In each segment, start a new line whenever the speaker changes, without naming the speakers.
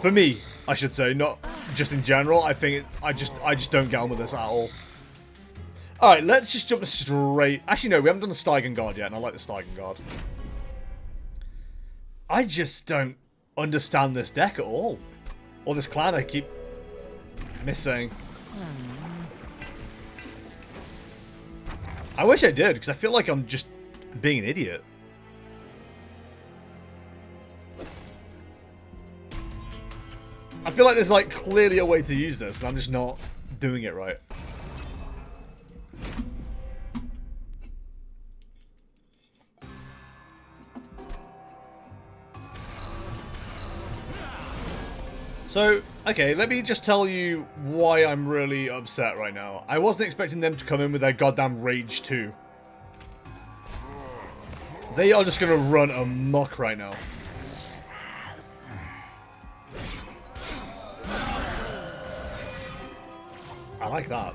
For me, I should say, not just in general. I think I just don't get on with this at all. Alright, let's just jump straight. Actually, no, we haven't done the Stygon Guard yet, and I like the Stygon Guard. I just don't understand this deck at all. Or this clan I keep missing. I wish I did, because I feel like I'm just being an idiot. I feel like there's like clearly a way to use this, and I'm just not doing it right. So, okay, let me just tell you why I'm really upset right now. I wasn't expecting them to come in with their goddamn Rage 2. They are just gonna run amok right now. I like that.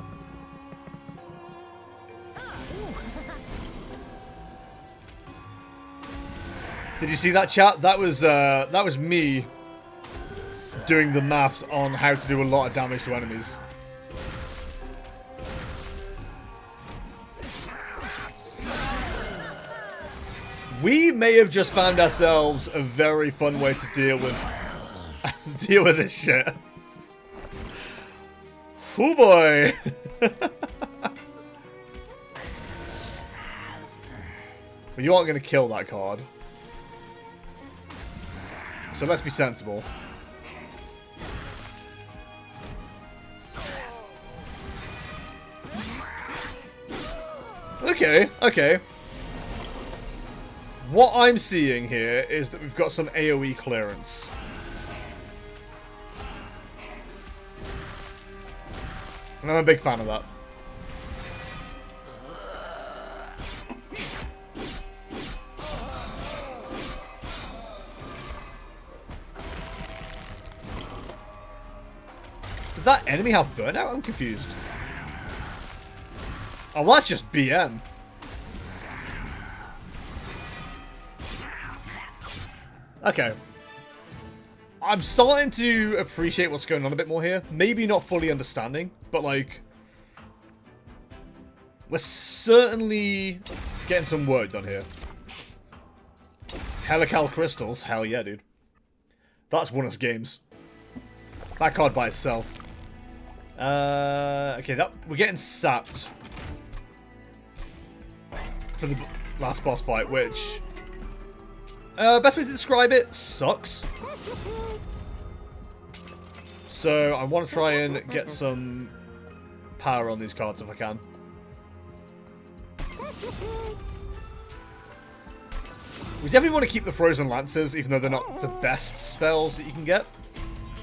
Did you see that, chat? That was me doing the maths on how to do a lot of damage to enemies. We may have just found ourselves a very fun way to deal with this shit. Oh boy. But you aren't going to kill that card. So let's be sensible. Okay, okay. What I'm seeing here is that we've got some AoE clearance. And I'm a big fan of that. Did that enemy have burnout? I'm confused. Oh, well, that's just BM. Okay. I'm starting to appreciate what's going on a bit more here. Maybe not fully understanding, but like... we're certainly getting some work done here. Helical Crystals? Hell yeah, dude. That's won us games. That card by itself. Okay, we're getting sapped for the last boss fight, which... best way to describe it, sucks. So I want to try and get some power on these cards if I can. We definitely want to keep the Frozen Lancers, even though they're not the best spells that you can get.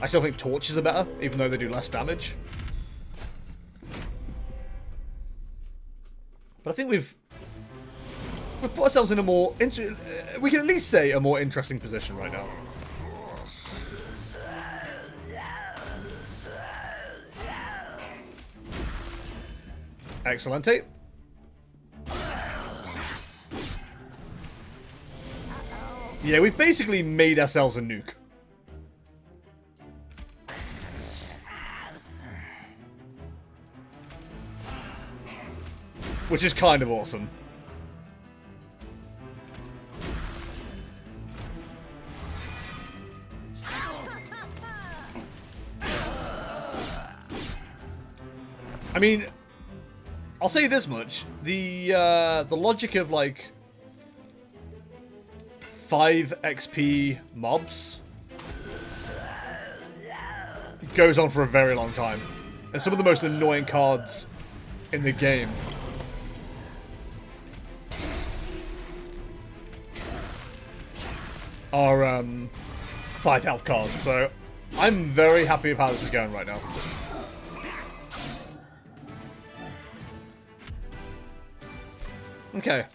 I still think Torches are better, even though they do less damage. But I think we've put ourselves in a more... we can at least say a more interesting position right now. Excellent. Yeah, we've basically made ourselves a nuke. Which is kind of awesome. I mean, I'll say this much: the logic of like 5 XP mobs goes on for a very long time, and some of the most annoying cards in the game are 5 health cards. So I'm very happy with how this is going right now. Okay.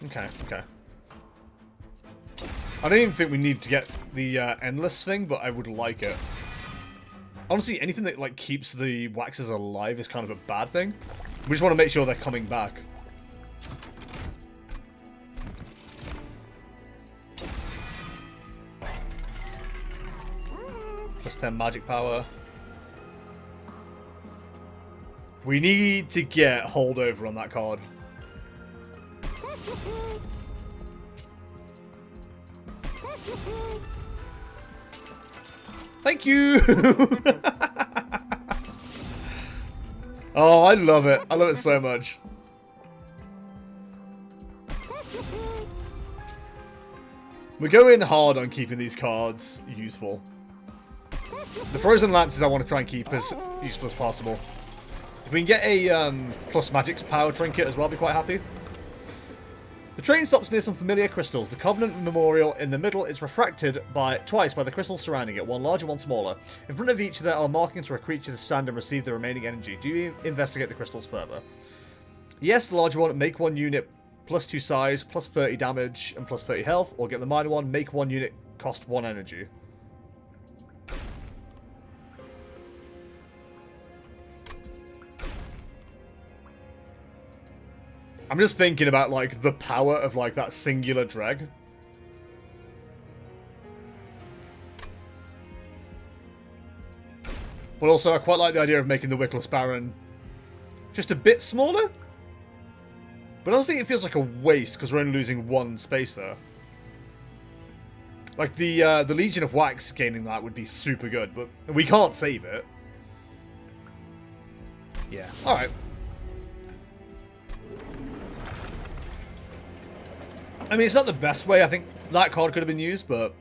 I don't even think we need to get the endless thing, but I would like it. Honestly, anything that like keeps the waxes alive is kind of a bad thing. We just want to make sure they're coming back. Plus 10 magic power. We need to get holdover on that card. Thank you! Oh, I love it. I love it so much. We're going hard on keeping these cards useful. The Frozen Lances I want to try and keep as useful as possible. If we can get a plus magic's power trinket as well, I'll be quite happy. The train stops near some familiar crystals. The Covenant Memorial in the middle is refracted twice by the crystals surrounding it, one larger, one smaller. In front of each there are markings for a creature to stand and receive the remaining energy. Do you investigate the crystals further? Yes, the larger one, make one unit plus 2 size, plus 30 damage, and plus 30 health, or get the minor one, make one unit, cost 1 energy. I'm just thinking about, like, the power of, like, that singular dreg. But also, I quite like the idea of making the Wickless Baron just a bit smaller. But honestly, it feels like a waste, because we're only losing 1 space there. Like, the Legion of Wax gaining that would be super good, but we can't save it. Yeah, alright. I mean, it's not the best way. I think that card could have been used, but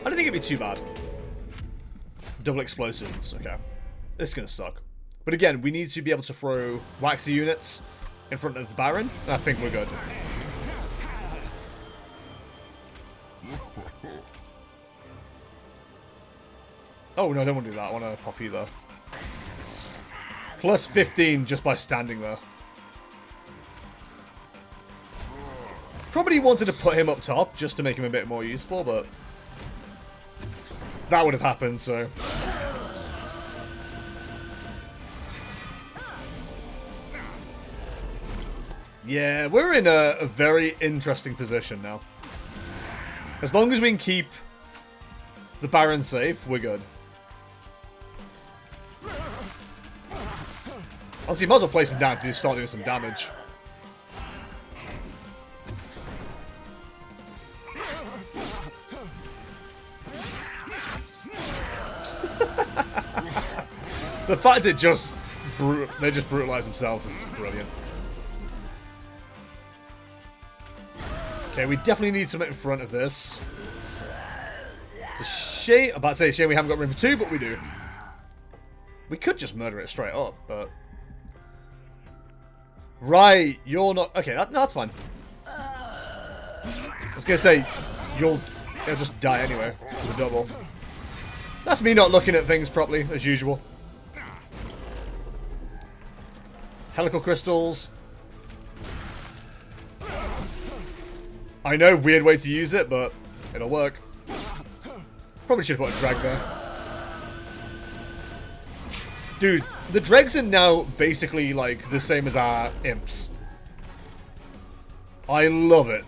I don't think it'd be too bad. Double explosions. Okay. This is going to suck. But again, we need to be able to throw waxy units in front of the Baron. I think we're good. Oh, no, I don't want to do that. I want to pop you there. Plus 15 just by standing there. Probably wanted to put him up top just to make him a bit more useful, but that would have happened, so. Yeah, we're in a very interesting position now. As long as we can keep the Baron safe, we're good. Honestly, you might as well place him down to start doing some damage. The fact that they just brutalize themselves is brilliant. Okay, we definitely need something in front of this. It's a shame. I'm about to say, shame we haven't got room for 2, but we do. We could just murder it straight up, but. Right, you're not. Okay, that's fine. I was gonna say, you'll just die anyway with a double. That's me not looking at things properly, as usual. Helical crystals. I know, weird way to use it, but it'll work. Probably should have put a drag there. Dude, the dregs are now basically like the same as our imps. I love it.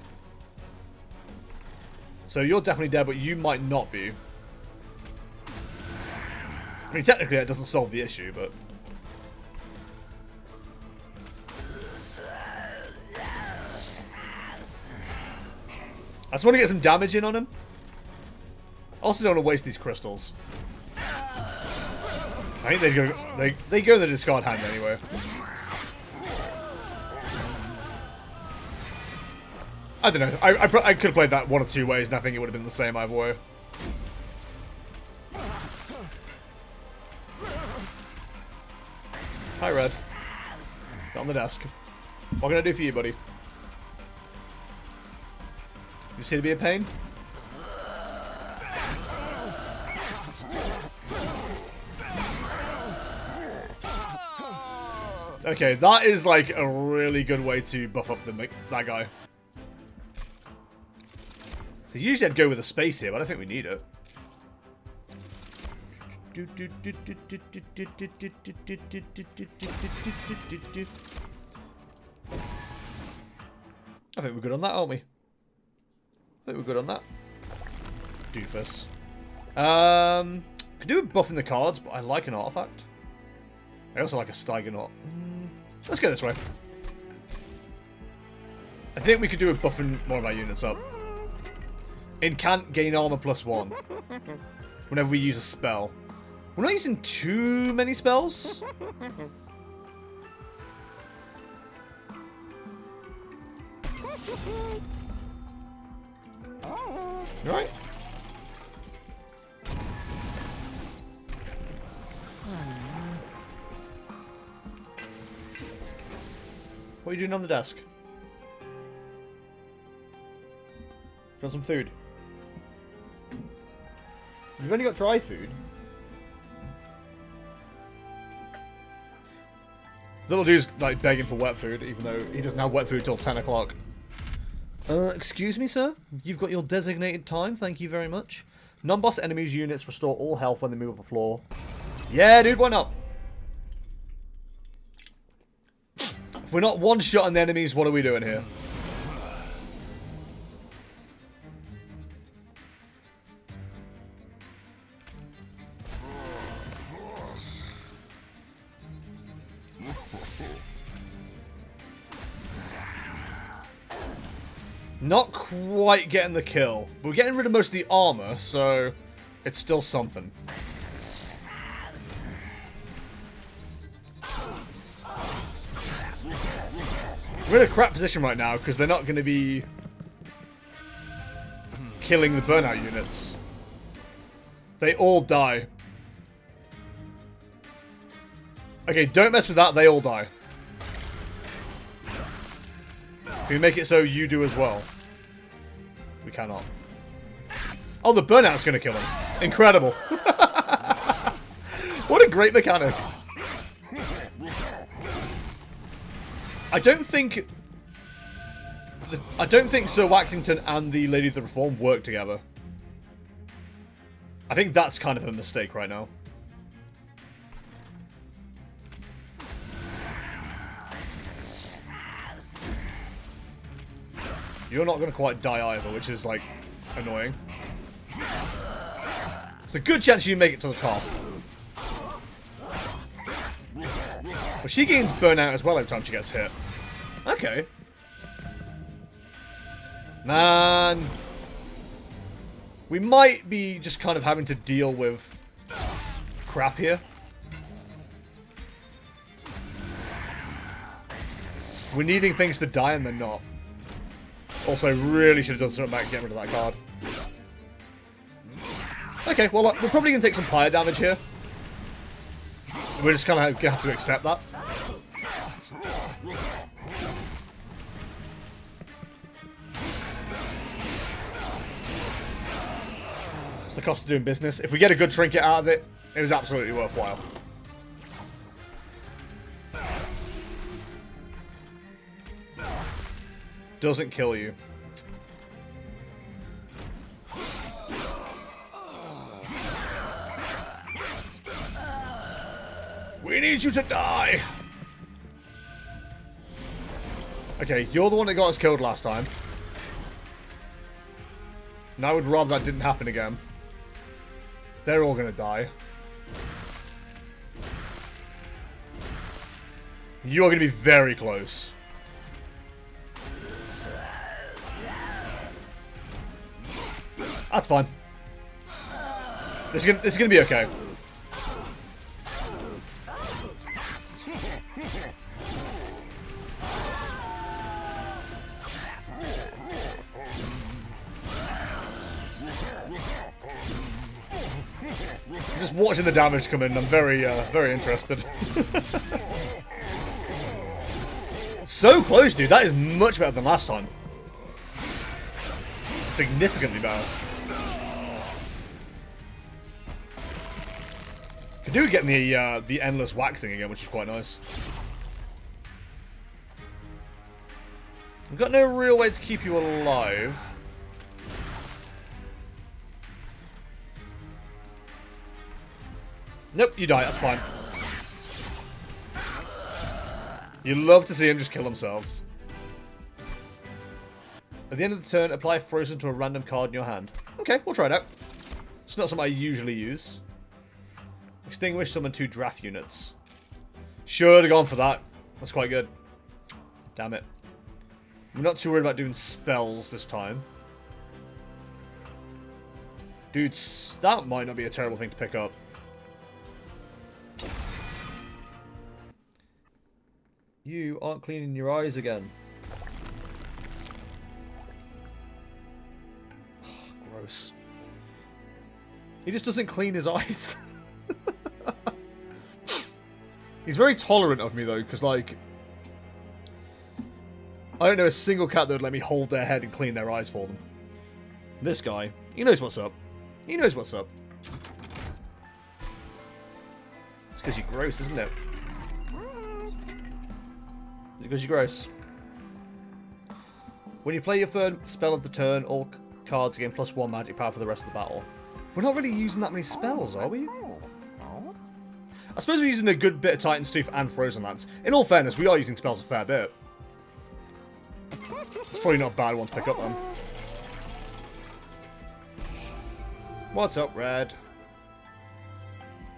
So you're definitely dead, but you might not be. I mean, technically that doesn't solve the issue, but. I just want to get some damage in on him. Also don't want to waste these crystals. I think they go in the discard hand anyway. I don't know. I could have played that 1 or 2 ways and I think it would have been the same either way. Hi, Red. Not on the desk. What can I do for you, buddy? You seem to be a pain? Okay, that is like a really good way to buff up that guy. So usually I'd go with a space here, but I don't think we need it. I think we're good on that, aren't we? I think we're good on that. Doofus. Could do a buff in the cards, but I like an artifact. I also like a Steigernaut. Let's go this way. I think we could do a buffing more of our units up. Incant, gain armor +1. Whenever we use a spell. We're not using too many spells. Right. What are you doing on the desk? Do you want some food? You've only got dry food. Little dude's like begging for wet food, even though he doesn't have wet food till 10 o'clock. Excuse me, sir? You've got your designated time, thank you very much. Non-boss enemies units restore all health when they move up the floor. Yeah, dude, why not? If we're not one-shotting the enemies, what are we doing here? Not quite getting the kill. But we're getting rid of most of the armor, so it's still something. We're in a crap position right now because they're not going to be killing the burnout units. They all die. Okay, don't mess with that. They all die. Can we make it so you do as well? We cannot. Oh, the burnout's going to kill him. Incredible. What a great mechanic. I don't think Sir Waxington and the Lady of the Reform work together. I think that's kind of a mistake right now. You're not going to quite die either, which is, like, annoying. It's a good chance you make it to the top. Well, she gains burnout as well every time she gets hit. Okay. Man. We might be just kind of having to deal with crap here. We're needing things to die and they're not. Also, really should have done something about getting rid of that card. Okay, well, we're probably going to take some fire damage here. We're just kind of have to accept that. It's the cost of doing business. If we get a good trinket out of it, it was absolutely worthwhile. Doesn't kill you. We need you to die! Okay, you're the one that got us killed last time. And I would rather that didn't happen again. They're all gonna die. You are gonna be very close. That's fine. This is gonna be okay. Just watching the damage come in, I'm very interested. So close, dude. That is much better than last time. Significantly better. Could do get the endless waxing again, which is quite nice. We've got no real way to keep you alive. Nope, you die, that's fine. You love to see them just kill themselves. At the end of the turn, apply Frozen to a random card in your hand. Okay, we'll try it out. It's not something I usually use. Extinguish summon 2 draft units. Should have gone for that. That's quite good. Damn it. I'm not too worried about doing spells this time. Dude, that might not be a terrible thing to pick up. You aren't cleaning your eyes again. Gross. He just doesn't clean his eyes. He's very tolerant of me, though, because, like, I don't know a single cat that would let me hold their head and clean their eyes for them. This guy, he knows what's up. He knows what's up. It's because you're gross, isn't it? It's because you're gross. When you play your third spell of the turn, all cards gain +1 magic power for the rest of the battle. We're not really using that many spells, are we? I suppose we're using a good bit of Titan's Tooth and Frozen Lance. In all fairness, we are using spells a fair bit. It's probably not a bad one to pick up, then. What's up, Red?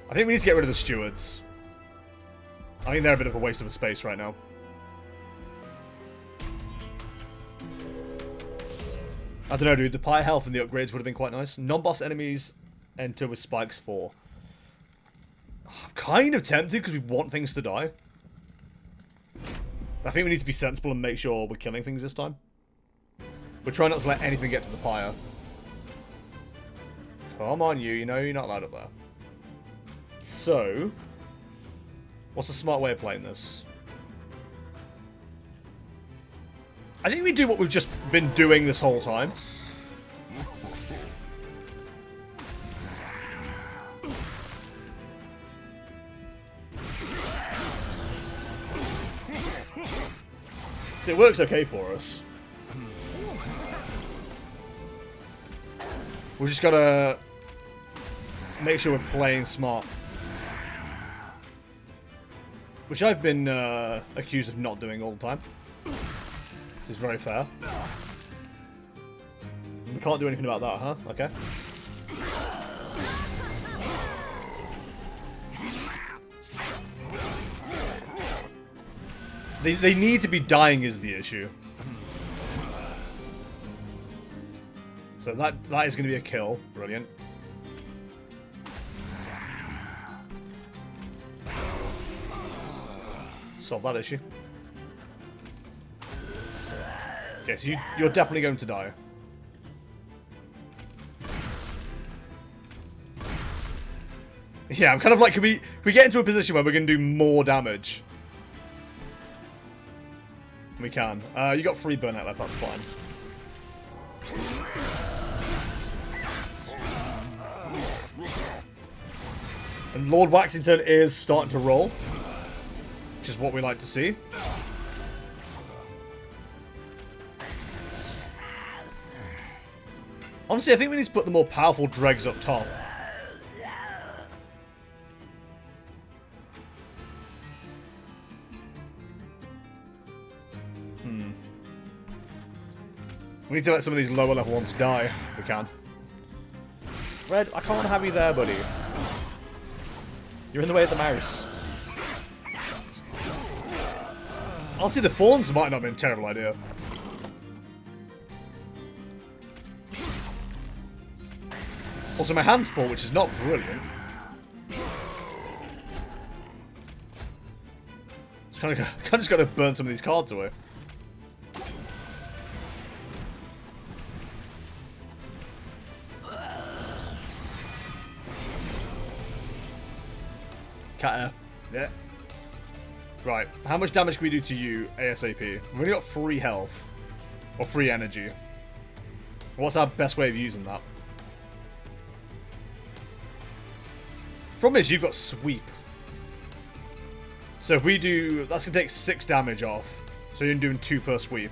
I think we need to get rid of the stewards. I think they're a bit of a waste of space right now. I don't know, dude. The pie health and the upgrades would have been quite nice. Non-boss enemies enter with spikes 4. I'm kind of tempted because we want things to die. I think we need to be sensible and make sure we're killing things this time. We're trying not to let anything get to the pyre. Come on, you know you're not allowed up there. So, what's a smart way of playing this? I think we do what we've just been doing this whole time. It works okay for us. We just gotta make sure we're playing smart. Which I've been accused of not doing all the time. Which is very fair. We can't do anything about that, huh? Okay. They need to be dying is the issue. So that is going to be a kill. Brilliant. Solve that issue. Okay, so you're definitely going to die. Yeah, I'm kind of like, can we get into a position where we're going to do more damage? We can. You got 3 burnout left, that's fine. And Lord Waxington is starting to roll, which is what we like to see. Honestly, I think we need to put the more powerful dregs up top. We need to let some of these lower level ones die, if we can. Red, I can't have you there, buddy. You're in the way of the mouse. Honestly, the fawns might not have been a terrible idea. Also, my hand's full, which is not brilliant. Kind of just got to burn some of these cards away. Cat yeah. Right, how much damage can we do to you ASAP? We've only got 3 health. Or 3 energy. What's our best way of using that? Problem is, you've got sweep. So if we do... That's going to take 6 damage off. So you're doing 2 per sweep.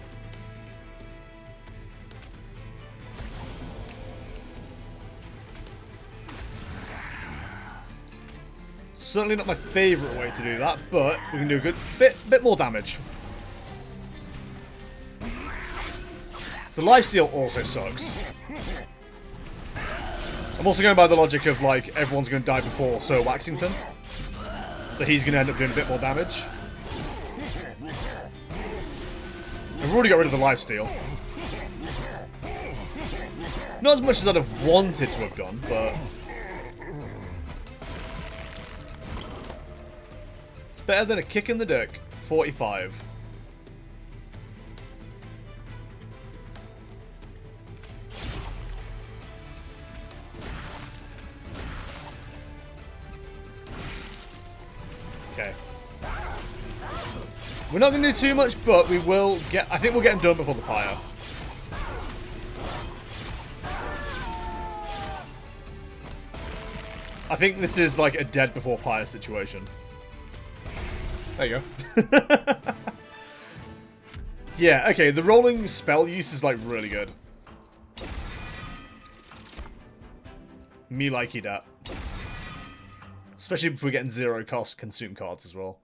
Certainly not my favourite way to do that, but we can do a good bit more damage. The lifesteal also sucks. I'm also going by the logic of, like, everyone's going to die before Sir Waxington. So he's going to end up doing a bit more damage. We've already got rid of the lifesteal. Not as much as I'd have wanted to have done, but... it's better than a kick in the dick. 45. Okay. We're not going to do too much, but we will get... I think we'll get him done before the pyre. I think this is like a dead before pyre situation. There you go. Yeah, okay, the rolling spell use is like really good. Me likey that. Especially if we're getting 0 cost consume cards as well.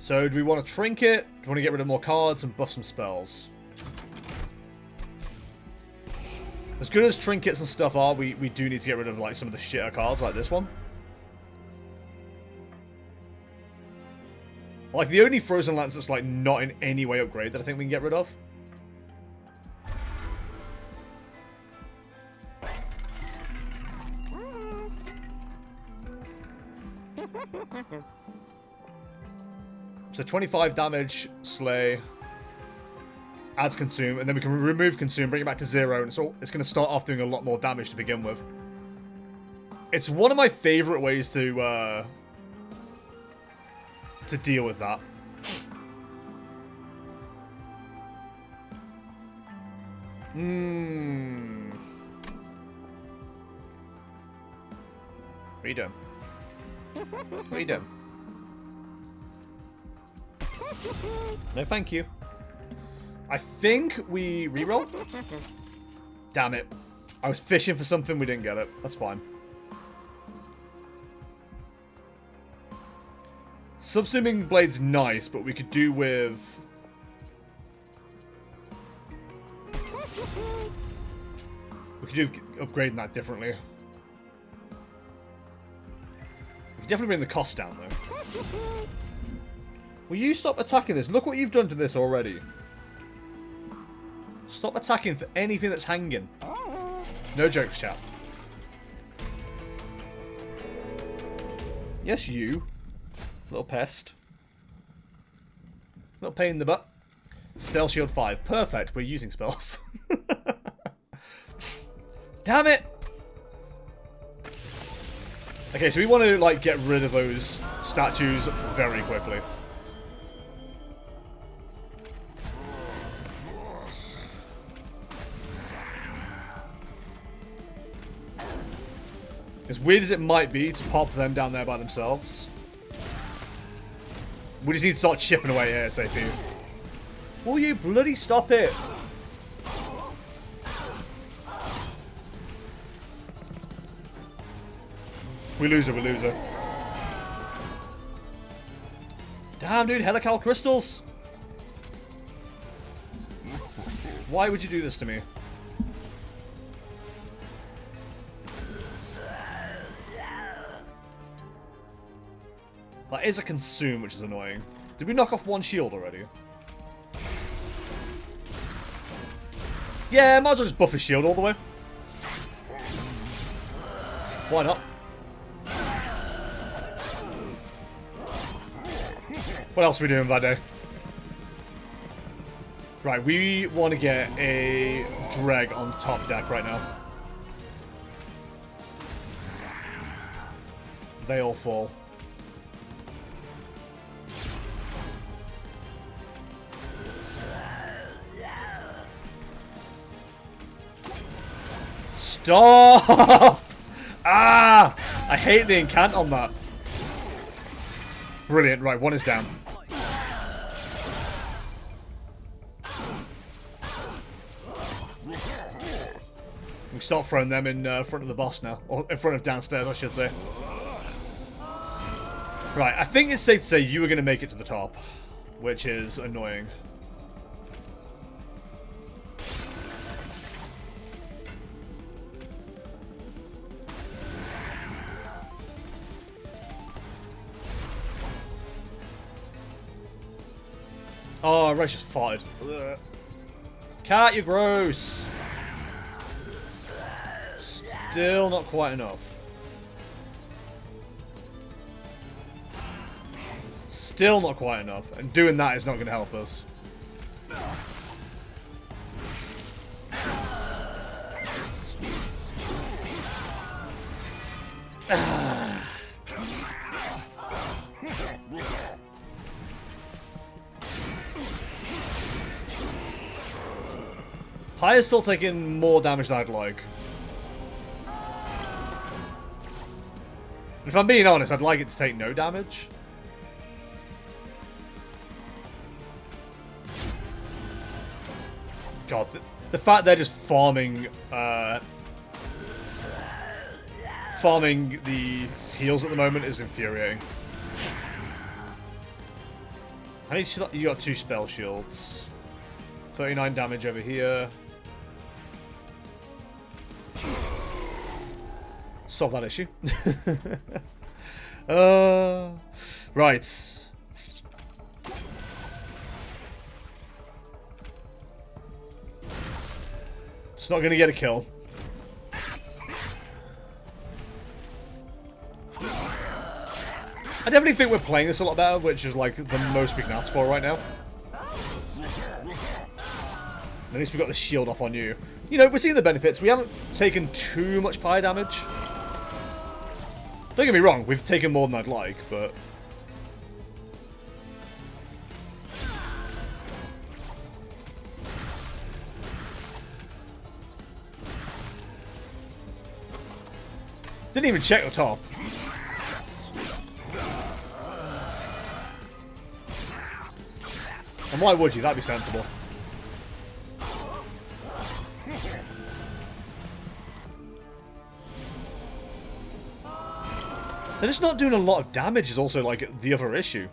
So, do we want to trinket? Do we want to get rid of more cards and buff some spells? As good as trinkets and stuff are, we do need to get rid of like some of the shitter cards like this one. Like the only Frozen Lance that's like not in any way upgraded that I think we can get rid of. So 25 damage, slay, adds consume, and then we can remove consume, bring it back to 0, and it's going to start off doing a lot more damage to begin with. It's one of my favorite ways to deal with that. What are you doing? What are you doing? No, thank you. I think we reroll. Damn it. I was fishing for something, we didn't get it. That's fine. Subsuming Blade's nice, but we could do with... we could do upgrading that differently. We could definitely bring the cost down, though. Will you stop attacking this? Look what you've done to this already. Stop attacking for anything that's hanging. No jokes, chat. Yes, you. Little pest. Little pain in the butt. Spell shield 5. Perfect. We're using spells. Damn it! Okay, so we want to, like, get rid of those statues very quickly. As weird as it might be to pop them down there by themselves, we just need to start chipping away ASAP. Will you bloody stop it? We lose her, we lose her. Damn, dude, Helical crystals! Why would you do this to me? That is a consume, which is annoying. Did we knock off one shield already? Yeah, might as well just buff his shield all the way. Why not? What else are we doing that day? Right, we want to get a Dreg on top deck right now. They all fall. Stop! Ah! I hate the incant on that. Brilliant. Right, one is down. We start throwing them in front of the boss now. Or in front of downstairs, I should say. Right, I think it's safe to say you were going to make it to the top. Which is annoying. Oh, Rush just farted. Ugh. Cat, you're gross. Still not quite enough. Still not quite enough. And doing that is not going to help us. Pi is still taking more damage than I'd like. If I'm being honest, I'd like it to take no damage. God, the fact they're just farming the heals at the moment is infuriating. How many? You got 2 spell shields. 39 damage over here. Solve that issue. Right. It's not going to get a kill. I definitely think we're playing this a lot better, which is like the most we can ask for right now. At least we got the shield off on you. You know, we're seeing the benefits. We haven't taken too much Pi damage. Don't get me wrong, we've taken more than I'd like, but... Didn't even check the top. And why would you? That'd be sensible. They're just not doing a lot of damage is also, like, the other issue.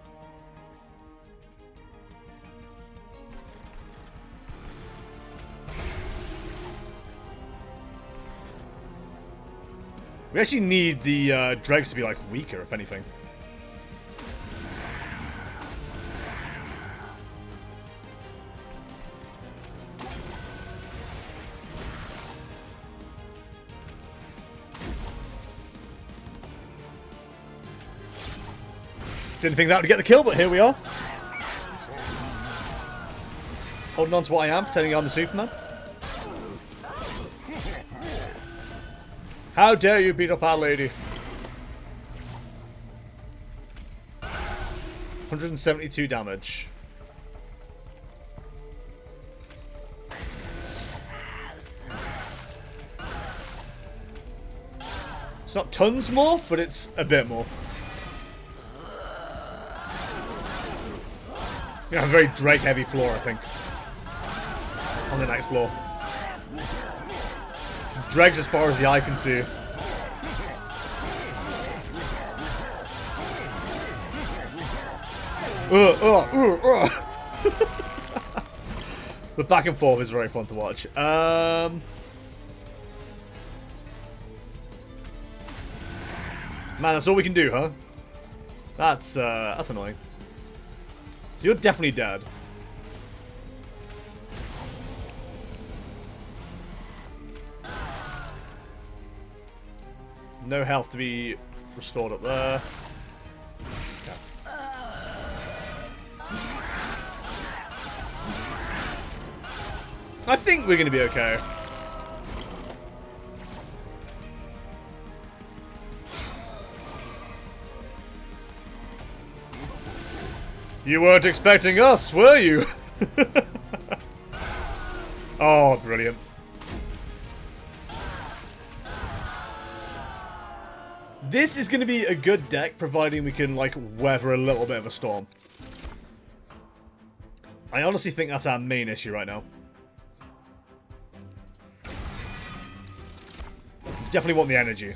We actually need the dregs to be, like, weaker, if anything. Didn't think that would get the kill, but here we are. Holding on to what I am, pretending I'm the Superman. How dare you beat up our lady? 172 damage. It's not tons more, but it's a bit more. Yeah, a very Drake-heavy floor, I think. On the next floor. Dregs as far as the eye can see. The back and forth is very fun to watch. Man, that's all we can do, huh? That's annoying. So you're definitely dead. No health to be restored up there. Okay. I think we're going to be okay. You weren't expecting us, were you? Oh, brilliant. This is going to be a good deck, providing we can, like, weather a little bit of a storm. I honestly think that's our main issue right now. Definitely want the energy.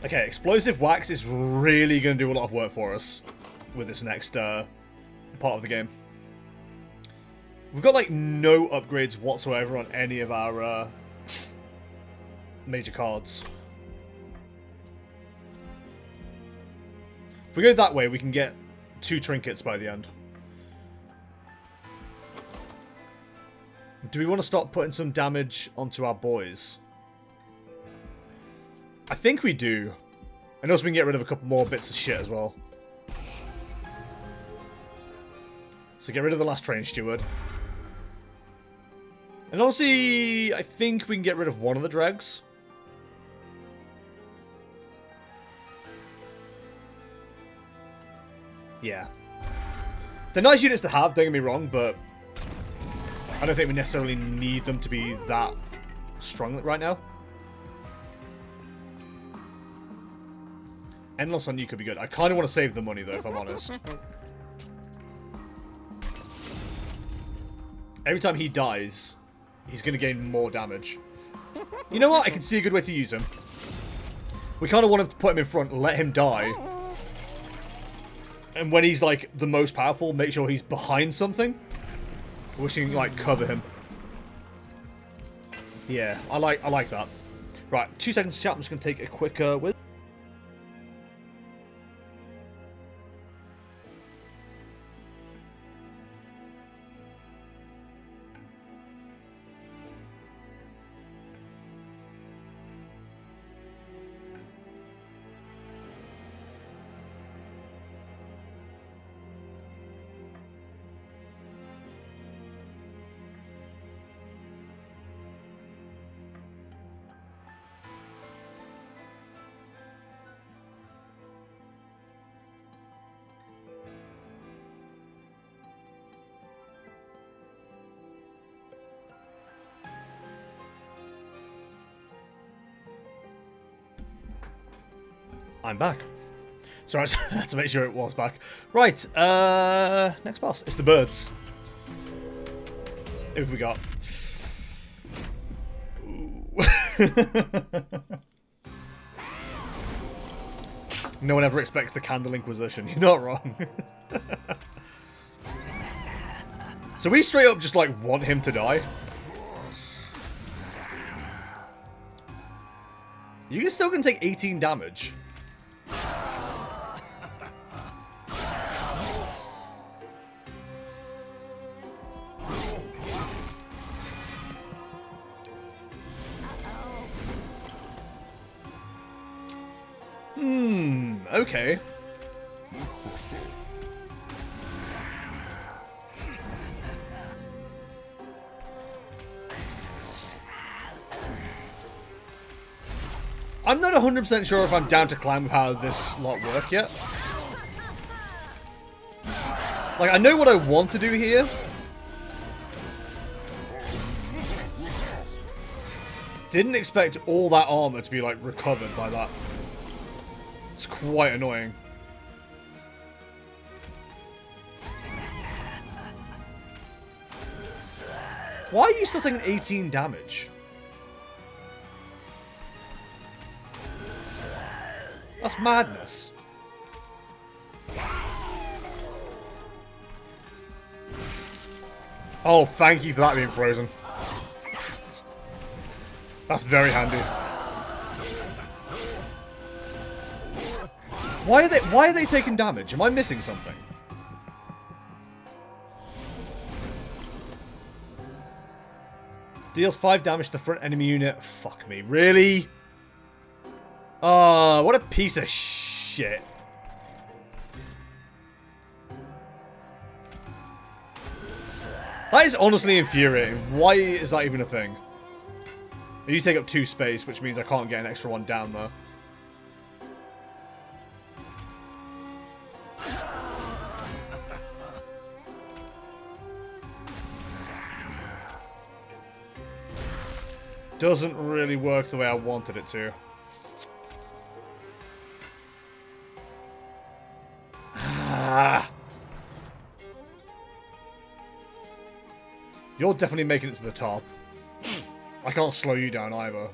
Okay, Explosive Wax is really going to do a lot of work for us with this next part of the game. We've got, like, no upgrades whatsoever on any of our major cards. we go that way, we can get 2 trinkets by the end. Do we want to start putting some damage onto our boys? I think we do. And also we can get rid of a couple more bits of shit as well. So get rid of the last train steward. And honestly, I think we can get rid of one of the dregs. Yeah. They're nice units to have, don't get me wrong, but I don't think we necessarily need them to be that strong right now. Endless on you could be good. I kind of want to save the money, though, if I'm honest. Every time he dies, he's going to gain more damage. You know what? I can see a good way to use him. We kind of want to put him in front, let him die. And when he's, like, the most powerful, make sure he's behind something. Which can, like, cover him. Yeah, I like that. Right, 2 seconds, chat. I'm just going to take a quick whiz. I'm back. Sorry, I had to make sure it was back. Right, next boss. It's the birds. Who have we got? No one ever expects the Candle Inquisition. You're not wrong. So we straight up just, like, want him to die. You can still take 18 damage. Okay. I'm not 100% sure if I'm down to climb with how this lot work yet. Like, I know what I want to do here. Didn't expect all that armor to be, like, recovered by that. It's quite annoying. Why are you still taking 18 damage? That's madness. Oh, thank you for that being frozen. That's very handy. Why are they taking damage? Am I missing something? Deals 5 damage to the front enemy unit. Fuck me. Really? Oh, what a piece of shit. That is honestly infuriating. Why is that even a thing? You take up 2 space, which means I can't get an extra one down there. Doesn't really work the way I wanted it to. You're definitely making it to the top. I can't slow you down either.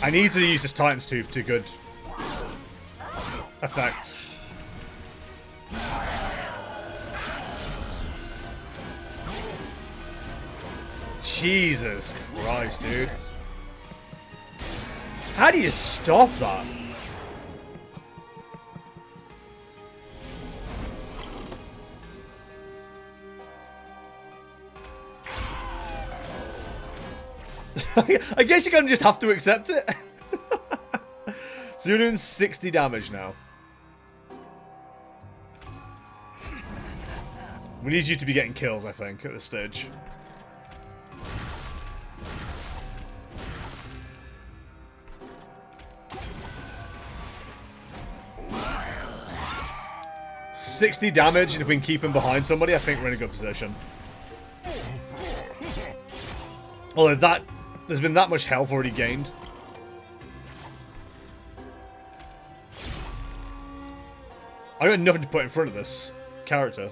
I need to use this Titan's Tooth to good effect. Jesus Christ, dude. How do you stop that? I guess you're gonna just have to accept it. So you're doing 60 damage now. We need you to be getting kills, I think, at this stage. $60 damage, and if we can keep him behind somebody, I think we're in a good position. Although there's been that much health already gained. I got nothing to put in front of this character.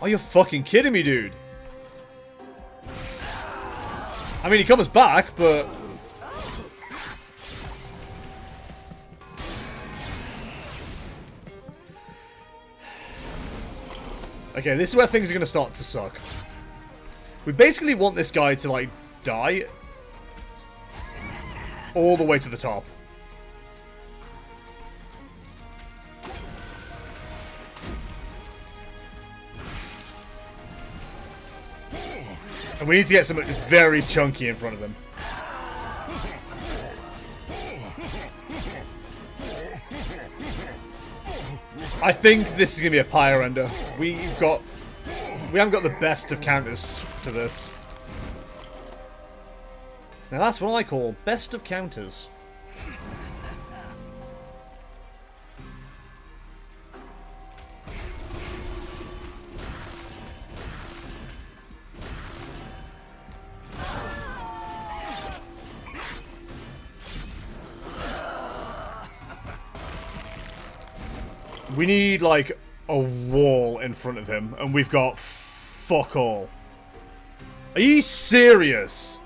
Oh, you're fucking kidding me, dude. I mean, he comes back, but... Okay, this is where things are going to start to suck. We basically want this guy to, like, die. All the way to the top. And we need to get something very chunky in front of him. I think this is going to be a pyre ender. We haven't got the best of counters to this. Now that's what I call best of counters. We need, like, a wall in front of him, and we've got fuck all. Are you serious?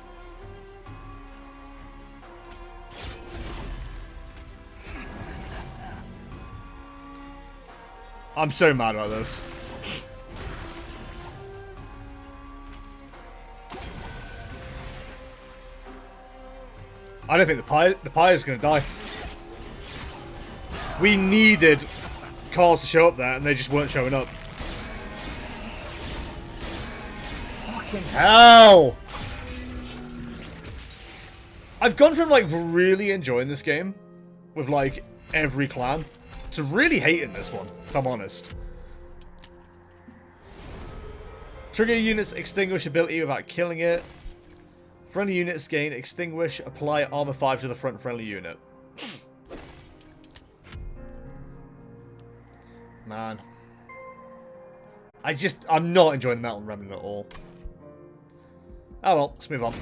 I'm so mad about this. I don't think the pie is going to die. We needed cars to show up there, and they just weren't showing up. Fucking hell! I've gone from, like, really enjoying this game with, like, every clan to really hating this one, if I'm honest. Trigger units extinguish ability without killing it. Friendly units gain extinguish, apply armor 5 to the front friendly unit. Man. I'm not enjoying the Metal Remnant at all. Oh well, let's move on.